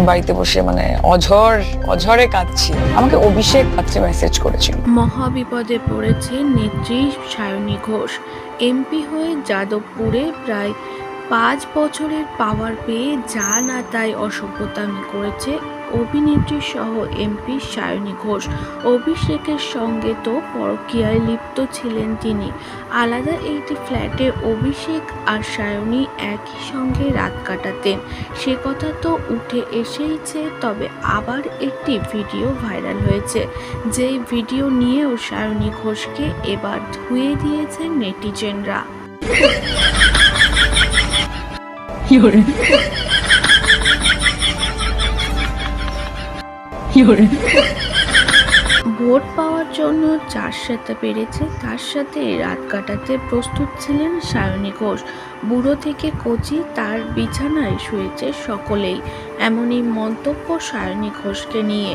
বাড়িতে বসে মানে অঝরে কাঁদছি। আমাকে অভিষেক পাত্রে মেসেজ করেছিল। মহাবিপদে পড়েছে নেত্রী সায়নী ঘোষ। এমপি হয়ে যাদবপুরে প্রায় 5 বছরের পাওয়ার পেয়ে যা না তাই অসভ্যতামি করেছে অভিনেত্রী সহ এমপি সায়নী ঘোষ। অভিষেকের সঙ্গে তো পরকীয়ায় লিপ্ত ছিলেন তিনি। আলাদা একটি ফ্ল্যাটে অভিষেক আর সায়নী একই সঙ্গে রাত কাটাতেন, সে কথা তো উঠে এসেইছে। তবে আবার একটি ভিডিও ভাইরাল হয়েছে, যেই ভিডিও নিয়েও সায়নী ঘোষকে এবার ধুয়ে দিয়েছেন নেটিজেনরা। ভোট পাওয়ার জন্য যার সাথে পেরেছে তার সাথে রাত কাটাতে প্রস্তুত ছিলেন সায়নী ঘোষ। বুড়ো থেকে কচি তার বিছানায় শুয়েছে সকলেই, এমনই মন্তব্য সায়নী ঘোষকে নিয়ে।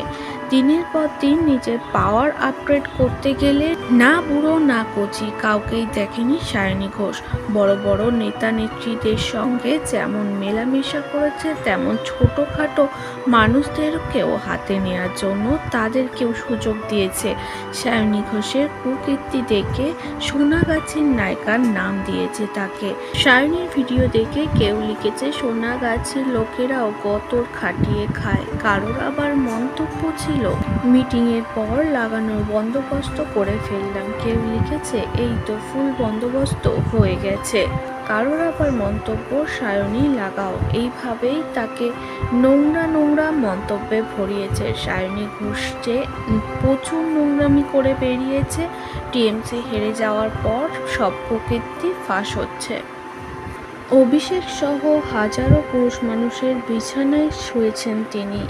দিনের পর দিন নিজের পাওয়ার আপগ্রেড করতে গেলে না বুড়ো না কচি কাউকেই দেখেনি সায়নী ঘোষ। বড় বড় নেতা নেত্রীদের সঙ্গে যেমন মেলামেশা করেছে, তেমন ছোটোখাটো মানুষদেরকেও হাতে নেওয়ার জন্য তাদেরকেও সুযোগ দিয়েছে। সায়নী ঘোষের কুকীর্তি দেখে সোনাগাছির নায়িকার নাম দিয়েছে তাকে। সায়নীর ভিডিও দেখে কেউ লিখেছে সোনাগাছির লোকেরাও গতর খাটিয়ে খায়, কারোর আবার মন্তব্য ছিল মিটিংয়ের পর লাগানোর বন্দোবস্ত করে ফেললাম। কেউ লিখেছে এই তো ফুল বন্দোবস্ত হয়ে গেছে। কারোর আবার মন্তব্য সায়নী লাগাও। এইভাবেই তাকে নোংরা মন্তব্যে ভরিয়েছে। সায়নী ঘোষ যে প্রচুর নোংরামি করে বেরিয়েছে, টিএমসি হেরে যাওয়ার পর সব প্রকৃতি ফাঁস হচ্ছে। অভিষেক সহ হাজারো পুরুষ মানুষের বিছানায় শুয়েছেন তিনি।